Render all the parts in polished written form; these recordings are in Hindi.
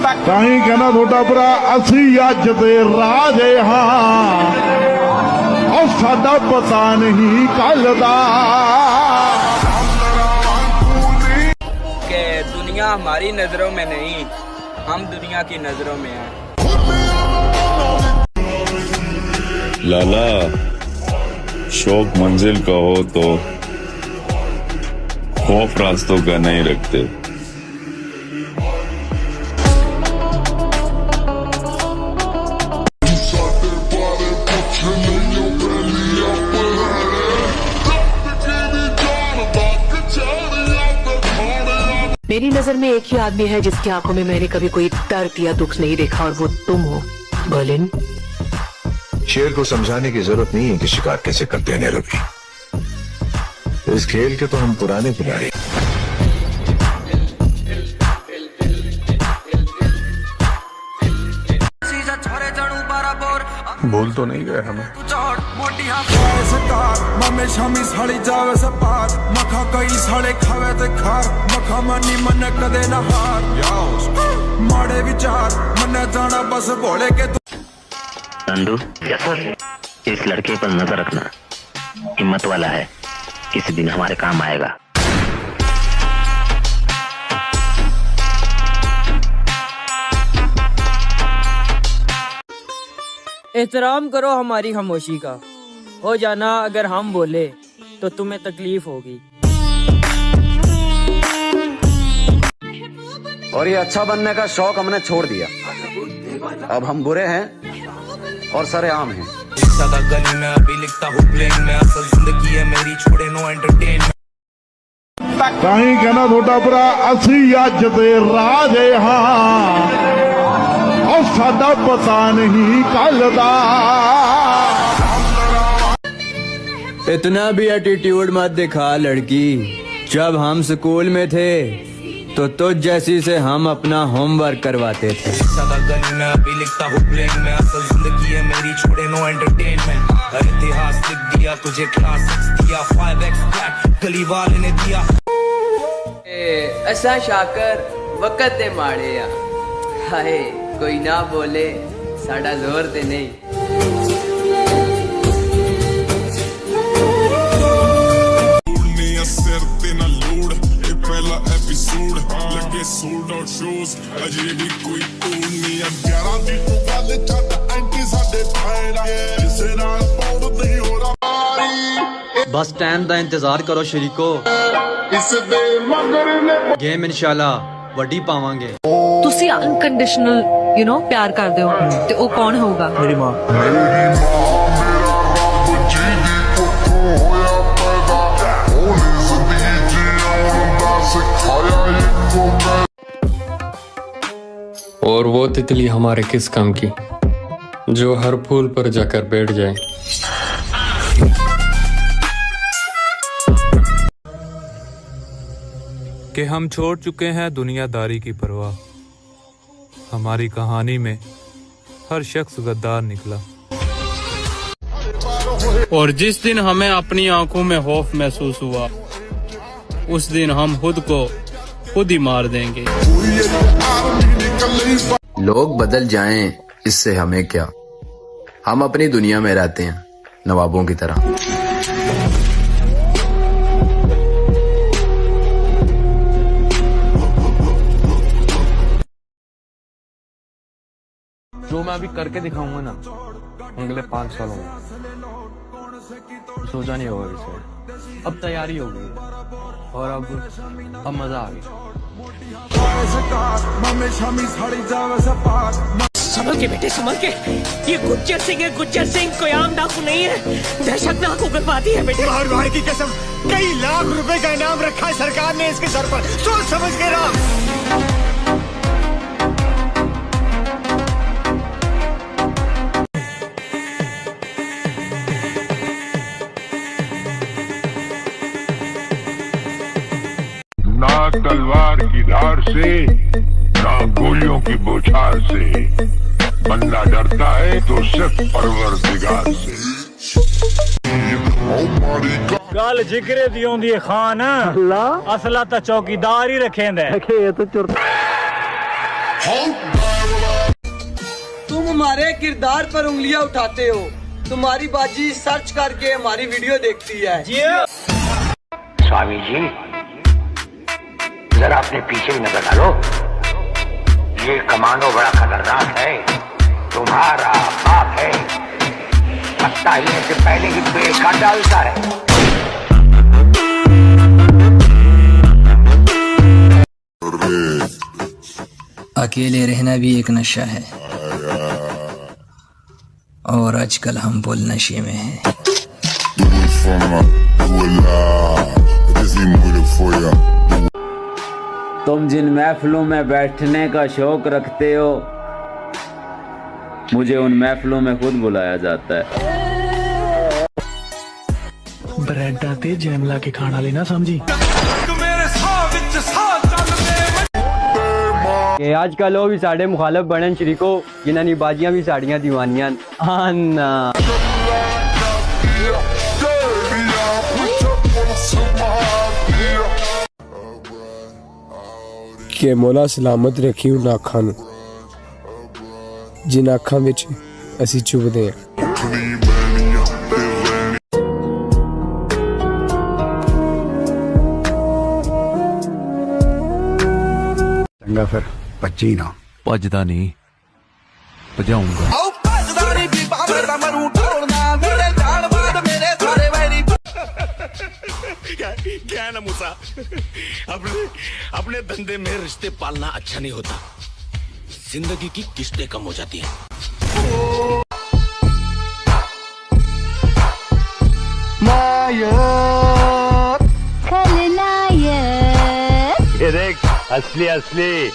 कहीं कहना थोड़ा भरा असी अज दे राजे हाँ और साडा पता नहीं कल दा कि दुनिया हमारी नजरों में नहीं, हम दुनिया की नजरों में हैं। लाला शौक मंजिल का हो तो खौफ रास्तों का नहीं रखते। मेरी नजर में एक ही आदमी है जिसकी आंखों में मैंने कभी कोई दर्द या दुख नहीं देखा, और वो तुम हो बर्लिन। शेर को समझाने की जरूरत नहीं है कि शिकार कैसे करते हैं रवि। इस खेल के तो हम पुराने खिलाड़ी। भूल तो नहीं गए हमें। माड़े विचार मन जाना बस भोले के नंदू, इस लड़के पर नजर रखना, हिम्मत वाला है, किसी दिन हमारे काम आएगा। एहतराम करो हमारी खामोशी का, हो जाना अगर हम बोले तो तुम्हें तकलीफ होगी। और ये अच्छा बनने का शौक हमने छोड़ दिया, अब हम बुरे हैं और सरेआम हैं। गली में अभी लिखता हूँ प्लेन में, असल जिंदगी है मेरी, छोड़े नो एंटरटेनमेंट। कहीं कहना थोड़ा भरा असी अज दे राजे हाँ और साडा पता नहीं कल दा। इतना भी एटीट्यूड मत दिखा लड़की, जब हम स्कूल में थे तो तुझ जैसी से हम अपना होमवर्क करवाते थे। गली में अभी लिखता हूँ प्लेन में, असल जिंदगी है मेरी, छोड़े नो एंटरटेनमेंट। इतिहास लिख दिया तुझे, क्लास 6 दिया, 5x फ्लैट गली वाले ने दिया। असा शाकर वक़्त दे माड़े आ, हाय कोई ना बोले साडा जोर ते नहीं। बस टाइम का इंतजार करो शरीको, गेम इंशाल्लाह वड्डी पावांगे। तुसी अनकंडीशनल प्यार करदे हो ते ओ कौन होगा? मेरी माँ। और वो तितली हमारे किस काम की जो हर फूल पर जाकर बैठ जाए। कि हम छोड़ चुके हैं दुनियादारी की परवाह, हमारी कहानी में हर शख्स गद्दार निकला। और जिस दिन हमें अपनी आंखों में खौफ महसूस हुआ, उस दिन हम खुद को खुद ही मार देंगे। लोग बदल जाएं, इससे हमें क्या, हम अपनी दुनिया में रहते हैं नवाबों की तरह। जो मैं अभी करके दिखाऊंगा ना, अगले 5 सालों में सोचा नहीं होगा इसे। अब तैयारी हो गई और अब मजा आ गया। संभल के बेटे, संभल के। ये गुज्जर सिंह है, गुज्जर सिंह कोई आम डाकू नहीं है, दहशतनाक उग्रवादी है बेटे। भाई की कसम, कई लाख रुपए का इनाम रखा है सरकार ने इसके सर पर, सोच समझ के रहा। ना तलवार की धार से ना गोलियों की बौछार से, बंदा डरता है तो सिर्फ परवरदिगार से। गल जिक्रे दी होंदी है खान, असला तो चौकीदार ही रखेंदे। तुम हमारे किरदार पर उंगलियां उठाते हो। तुम्हारी बाजी सर्च करके हमारी वीडियो देखती है। स्वामी जी जरा अपने पीछे भी नजर डालो, ये कमांडो बड़ा खतरनाक है, तुम्हारा बाप है, पत्ता हिलने से पहले ही पेड़ काट डालता है। अकेले रहना भी एक नशा है और आजकल हम फुल नशे में हैं। तुम जिन महफिलों में बैठने का शौक रखते हो, मुझे उन महफिलों में खुद बुलाया जाता है। ब्रेड आते जैम ला के खाना लेना समझी। कि आजकल वो भी साढ़े मुखालफ बने शरीको, जिन्होंने बाजियां भी साड़ियां दीवानियां आना। कि मौला सलामत रखी उन अखां नूं जिन अखां विच असीं चुभदे हैं। चंगा फिर भज्जी ना। भजदा नहीं, भजाऊंगा। क्या है ना मूसा, अपने धंधे में रिश्ते पालना अच्छा नहीं होता, जिंदगी की किस्तें कम हो जाती हैं। ये देख असली असली।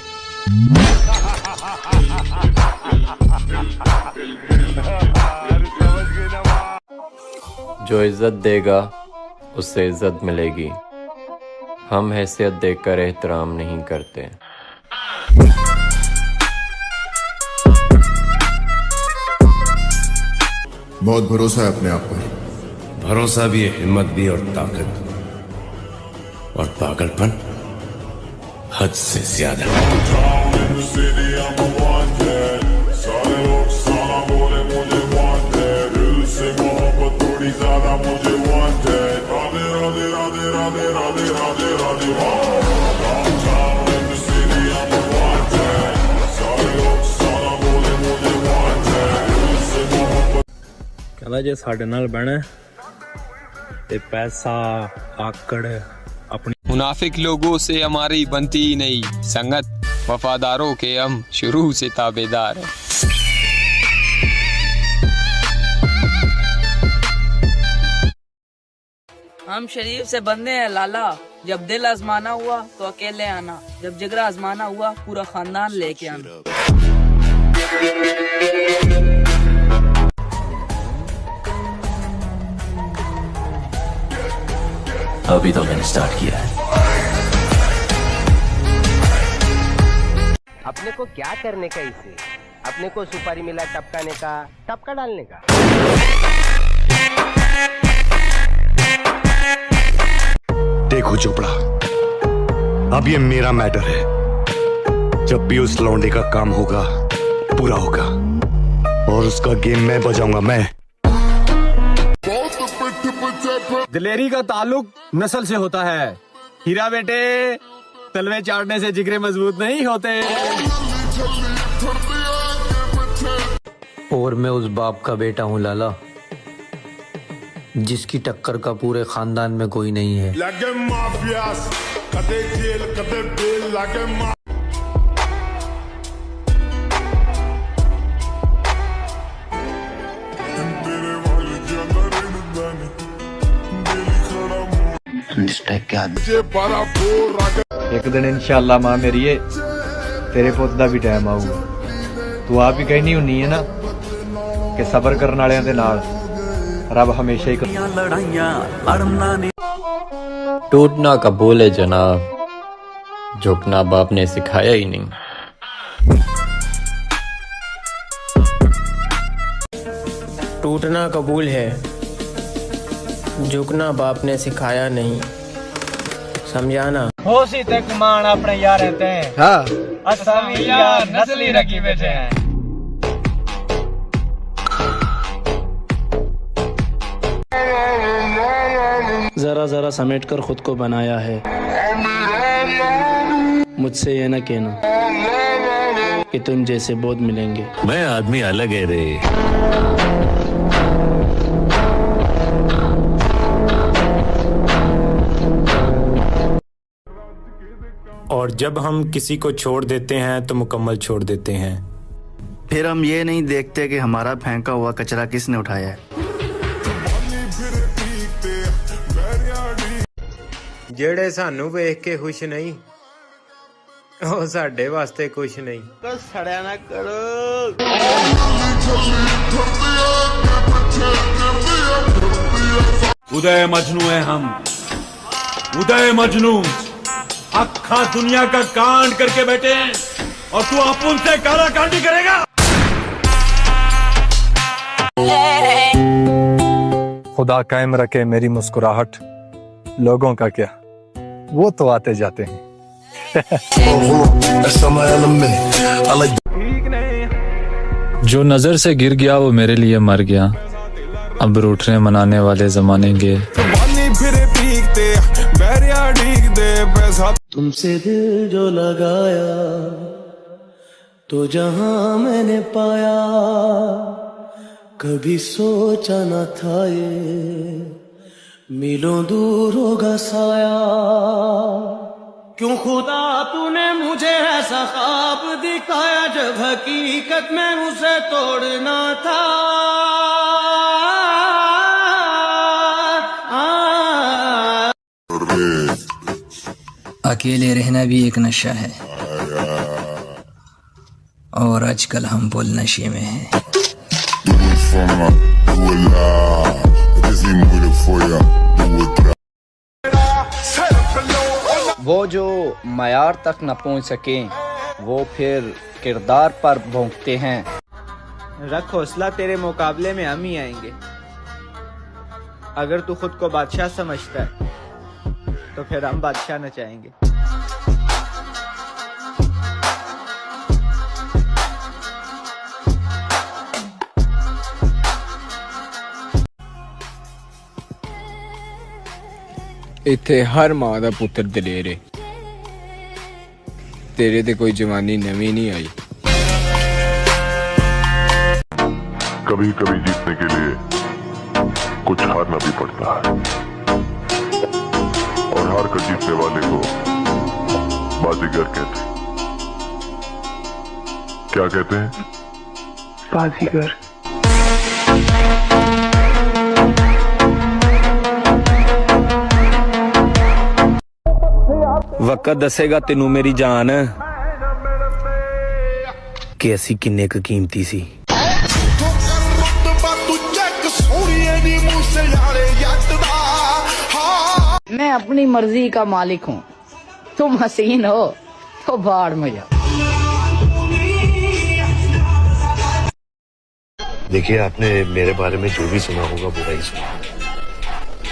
जो इज्जत देगा उससे इज्जत मिलेगी। हम हैसियत देखकर एहतराम नहीं करते। बहुत भरोसा है अपने आप पर। भरोसा भी है, हिम्मत भी और ताकत, और पागलपन हद से ज्यादा। कहना जे साडे नाल बहना ते पैसा आकड़ अपनी। मुनाफिक लोगों से हमारी बनती ही नहीं संगत, वफादारों के हम शुरू से ताबेदार हैं। हम शरीफ से बंदे हैं लाला, जब दिल आजमाना हुआ तो अकेले आना, जब जिगरा आजमाना हुआ पूरा खानदान लेके आना। अभी तो मैंने स्टार्ट किया है। अपने को क्या करने का इसे? अपने को सुपारी मिला टपकाने का, टपका डालने का। देखो चोपड़ा, अब ये मेरा मैटर है। जब भी उस लौंडे का काम होगा पूरा होगा, और उसका गेम मैं बजाऊंगा मैं। दिलेरी का ताल्लुक नस्ल से होता है। हीरा बेटे, तलवे चाटने से जिगरे मजबूत नहीं होते। और मैं उस बाप का बेटा हूँ लाला, जिसकी टक्कर का पूरे खानदान में कोई नहीं है। एक दिन इंशाल्लाह मां मेरी तेरे पुत दा भी टाइम आऊगा। तू आप ही कहनी हुन्नी है ना कि सबर करने वालियां दे नाल रब हमेशा ही टूटना कबूल है जनाब, झुकना बाप ने सिखाया ही नहीं। टूटना कबूल है, झुकना बाप ने सिखाया नहीं। समझाना हो सी तक मान अपने यार रहते हैं। हाँ नस्ली रखी बैठे हैं। जरा जरा समेट कर खुद को बनाया है, मुझसे ये न कहना कि तुम जैसे बहुत मिलेंगे। मैं आदमी अलग है रे। और जब हम किसी को छोड़ देते हैं तो मुकम्मल छोड़ देते हैं। फिर हम ये नहीं देखते कि हमारा फेंका हुआ कचरा किसने उठाया है। जेड़े सानू वेख के खुश नहीं, ਉਹ ਸਾਡੇ ਵਾਸਤੇ ਕੁਝ ਨਹੀਂ। सड़या ना करो। उदय मजनू है हम, उदय मजनू। अखा दुनिया का कांड करके बैठे हैं और तू अपुन से काला कांडी करेगा। खुदा कायम रखे मेरी मुस्कुराहट, लोगों का क्या, वो तो आते जाते हैं। जो नजर से गिर गया वो मेरे लिए मर गया, अब रूठने मनाने वाले जमाने गए। तुमसे दिल जो लगाया तो जहां मैंने पाया, कभी सोचा न था ये मिलों दूर होगा साया। क्यों खुदा तूने मुझे ऐसा ख्वाब दिखाया जब हकीकत में उसे तोड़ना था। अकेले रहना भी एक नशा है और आजकल हम फुल नशे में हैं। वो जो मयार तक न पहुंच सके वो फिर किरदार पर भोंकते हैं। रख हौसला, तेरे मुकाबले में हम ही आएंगे। अगर तू खुद को बादशाह समझता है तो फिर हम बादशाह नचाएंगे। इत्थे हर मां दा पुत्र दलेर है, तेरे ते कोई जवानी नवी नहीं आई। कभी कभी जीतने के लिए कुछ हारना भी पड़ता है और हार कर जीतने वाले को बाजीगर कहते हैं। क्या कहते हैं? बाजीगर। वक्त दसेगा तेनू मेरी जान कि असी किन्ने क कीमती सी। मैं अपनी मर्जी का मालिक हूँ, तुम हसीन हो तो बाढ़ में जाओ। देखिए, आपने मेरे बारे में जो भी सुना होगा बुरा ही सुना,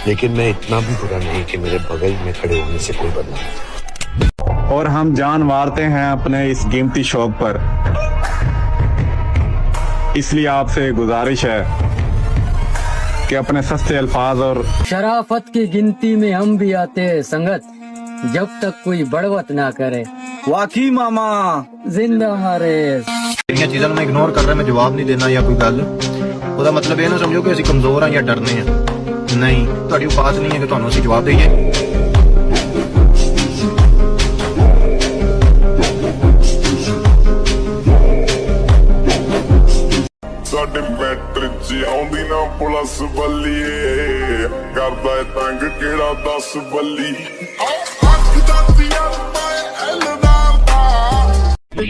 लेकिन मैं इतना भी बुरा नहीं कि मेरे बगल में खड़े होने से कोई बदनाम नहीं। और हम जान मारते हैं अपने इस कीमती शौक पर, इसलिए आपसे गुजारिश है कि अपने सस्ते अल्फाज और शराफत की गिनती में हम भी आते हैं संगत, जब तक कोई बड़वत ना करे। वाकई मामा जिंदा हारे चीज़ों में इग्नोर कर रहा है, मैं जवाब नहीं देना या कोई गल, ਉਹਦਾ मतलब ये ना समझो कि ਅਸੀਂ कमजोर हैं या डरने हैं। नहीं, ਤੁਹਾਡੀ औकात नहीं है कि ਤੁਹਾਨੂੰ ਅਸੀਂ जवाब दईए। ਸਾਡੇ ਮੈਟਰ ਚ ਆਉਂਦੀ ਨਾ ਪੁਲਿਸ ਬੱਲੀਏ, ਕਰਦਾ ਏ ਤੰਗ ਕਿਹੜਾ 10 ਬੱਲੀ।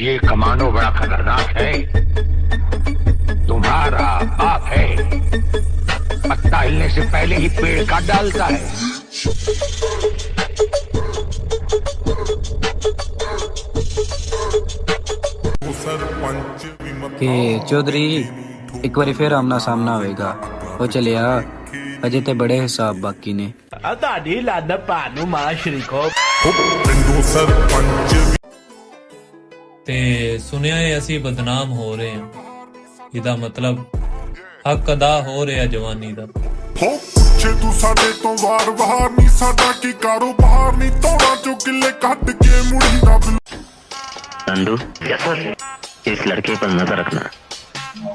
ये कमांडो बड़ा खतरनाक है, तुम्हारा बाप है, पत्ता हिलने से पहले ही पेड़ काट डालता है। के चौधरी एक बार फिर आमना सामना होएगा, वो चलिया अजे ते बड़े हिसाब बाकी ने। ਤੁਹਾਡੀ ਲੱਦ ਪਾਨੂੰ ਮਾਂ ਸ਼ਰੀਕੋ। ते सुनिया है असी बदनाम हो रहे हैं, इदा मतलब हक अदा हो रहा जवानी दा। हो पुछे तू साडे तो वार वार नहीं, साडा की कारोबार नहीं, तोड़ा जो किले कट के मुड़ी दा। नंदू इस लड़के पर नजर रखना,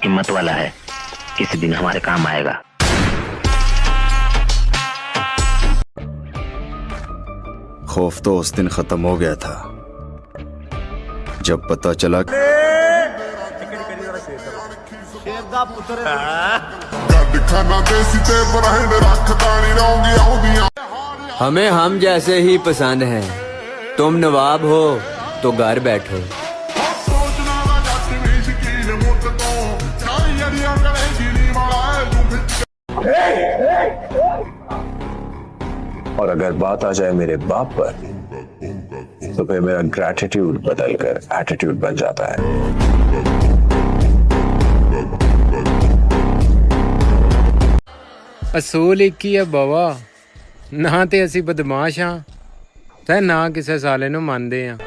हिम्मत वाला है, किसी दिन हमारे काम आएगा। खौफ तो उस दिन खत्म हो गया था जब पता चला हमें हम जैसे ही पसंद हैं, तुम नवाब हो तो घर बैठो। और अगर बात आ जाए मेरे बाप पर, तो फिर मेरा ग्रैटिट्यूड बदलकर एटीट्यूड बन जाता है। असूल एक ही है बाबा, ना ते असी बदमाश हाँ ते ना किसी साले नूं मनदे हाँ।